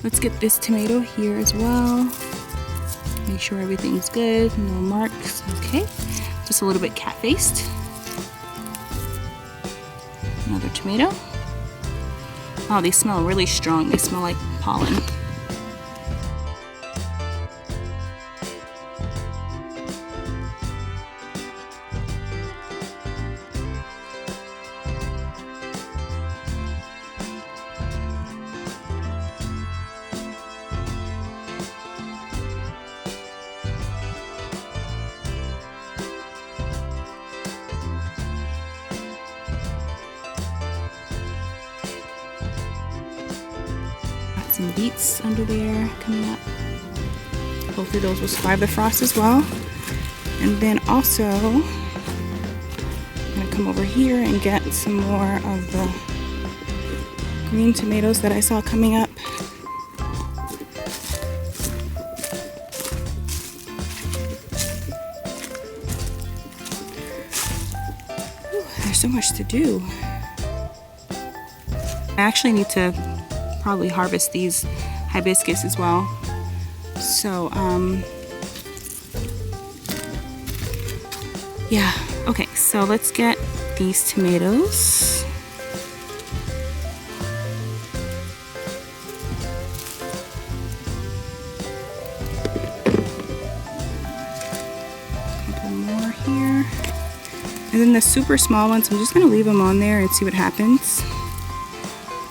Let's get this tomato here as well. Make sure everything's good, no marks. Okay, just a little bit cat-faced. Another tomato. Oh, they smell really strong. They smell like pollen. Some beets under there coming up. Hopefully those will survive the frost as well. And then also, I'm gonna come over here and get some more of the green tomatoes that I saw coming up. Whew, there's so much to do. I actually need to probably harvest these hibiscus as well. So yeah, okay, so let's get these tomatoes. A couple more here. And then the super small ones, I'm just gonna leave them on there and see what happens.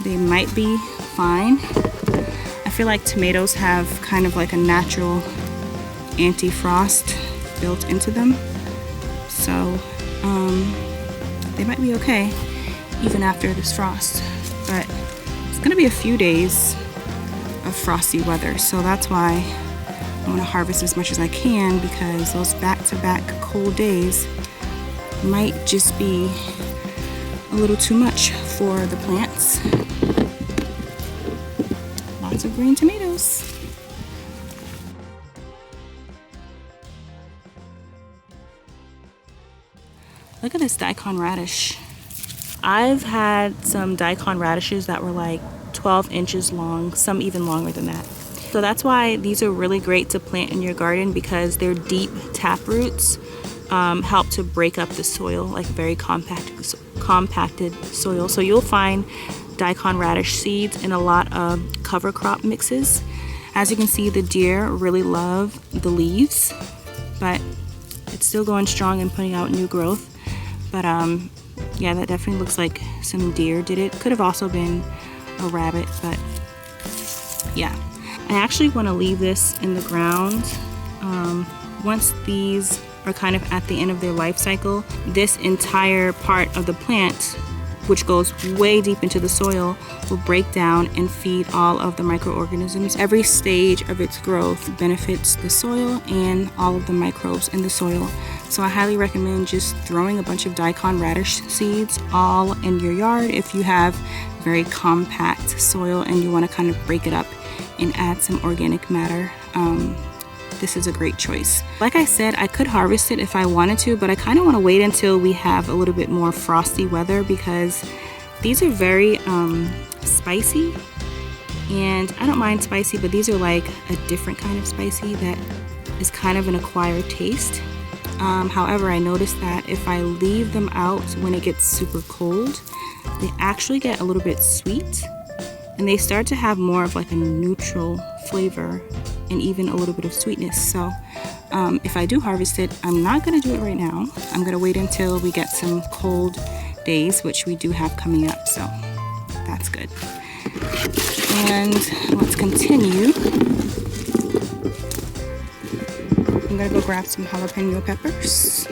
They might be fine. I feel like tomatoes have kind of like a natural anti-frost built into them, so they might be okay even after this frost. But it's gonna be a few days of frosty weather, so that's why I want to harvest as much as I can, because those back-to-back cold days might just be a little too much for the plants. Lots of green tomatoes. Look at this daikon radish. I've had some daikon radishes that were like 12 inches long, some even longer than that. So that's why these are really great to plant in your garden, because their deep tap roots help to break up the soil, like very compacted soil. So you'll find daikon radish seeds in a lot of cover crop mixes. As you can see, the deer really love the leaves, but it's still going strong and putting out new growth. But yeah, that definitely looks like some deer did it. Could have also been a rabbit, but yeah. I actually want to leave this in the ground. Once these are kind of at the end of their life cycle, this entire part of the plant, which goes way deep into the soil, will break down and feed all of the microorganisms. Every stage of its growth benefits the soil and all of the microbes in the soil. So I highly recommend just throwing a bunch of daikon radish seeds all in your yard if you have very compact soil and you want to kind of break it up and add some organic matter. This is a great choice. Like I said, I could harvest it if I wanted to, but I kind of want to wait until we have a little bit more frosty weather, because these are very spicy, and I don't mind spicy, but these are like a different kind of spicy that is kind of an acquired taste. However, I noticed that if I leave them out when it gets super cold, they actually get a little bit sweet, and they start to have more of like a neutral flavor and even a little bit of sweetness. So if I do harvest it, I'm not gonna do it right now. I'm gonna wait until we get some cold days, which we do have coming up, so that's good. And let's continue. I'm gonna go grab some jalapeno peppers.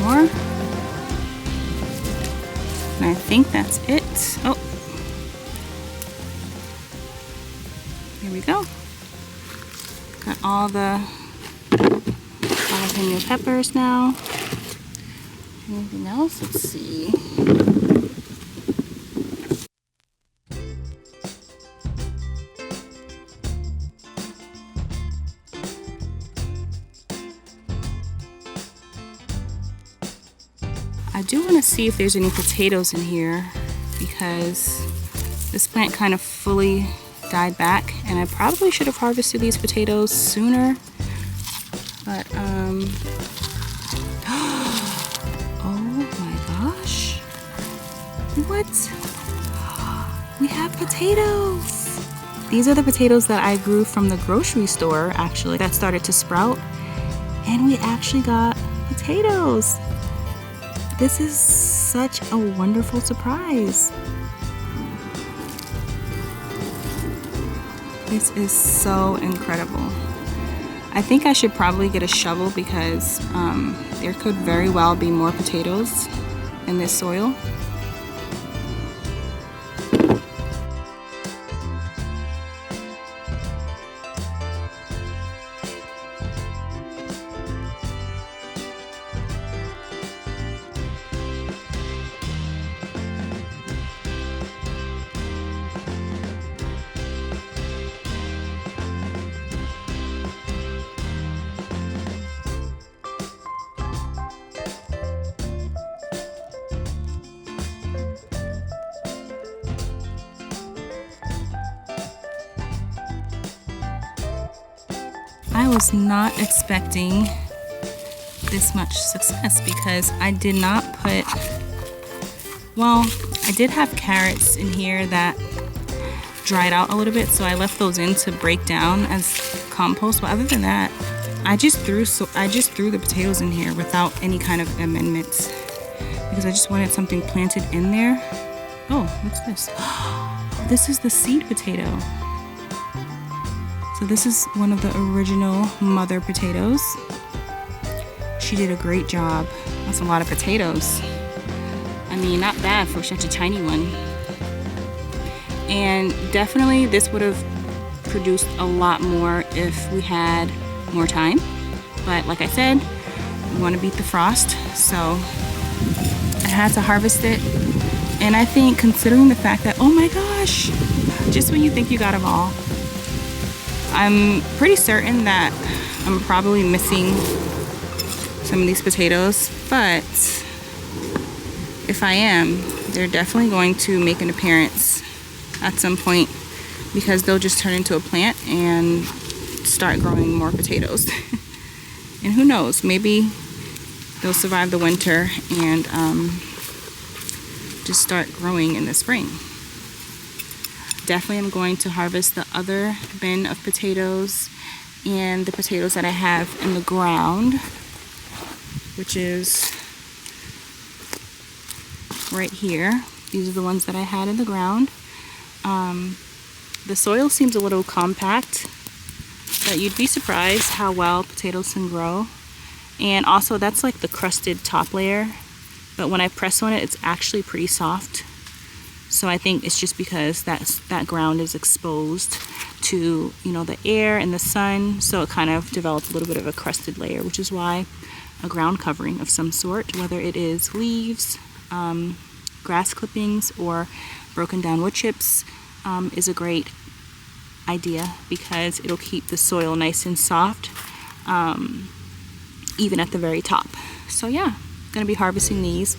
more. And I think that's it. Oh, here we go. Got all the jalapeno peppers now. Anything else? Let's see. I do want to see if there's any potatoes in here because this plant kind of fully died back, and I probably should have harvested these potatoes sooner. But oh my gosh, what? We have potatoes. These are the potatoes that I grew from the grocery store, actually, that started to sprout, and we actually got potatoes. This is such a wonderful surprise. This is so incredible. I think I should probably get a shovel because there could very well be more potatoes in this soil. I was not expecting this much success because I did not put, well, I did have carrots in here that dried out a little bit, so I left those in to break down as compost. But other than that, I just threw the potatoes in here without any kind of amendments because I just wanted something planted in there. Oh, what's this? This is the seed potato. So this is one of the original mother potatoes. She did a great job. That's a lot of potatoes. I mean, not bad for such a tiny one. And definitely this would have produced a lot more if we had more time. But like I said, we want to beat the frost. So I had to harvest it. And I think considering the fact that, oh my gosh, just when you think you got them all, I'm pretty certain that I'm probably missing some of these potatoes, but if I am, they're definitely going to make an appearance at some point because they'll just turn into a plant and start growing more potatoes. And who knows, maybe they'll survive the winter and just start growing in the spring. Definitely am going to harvest the other bin of potatoes and the potatoes that I have in the ground, which is right here. These are the ones that I had in the ground. The soil seems a little compact, but you'd be surprised how well potatoes can grow. And also that's like the crusted top layer, but when I press on it, it's actually pretty soft. So I think it's just because that ground is exposed to, you know, the air and the sun, so it kind of developed a little bit of a crusted layer, which is why a ground covering of some sort, whether it is leaves, grass clippings, or broken down wood chips, is a great idea because it'll keep the soil nice and soft, even at the very top. So yeah, gonna be harvesting these.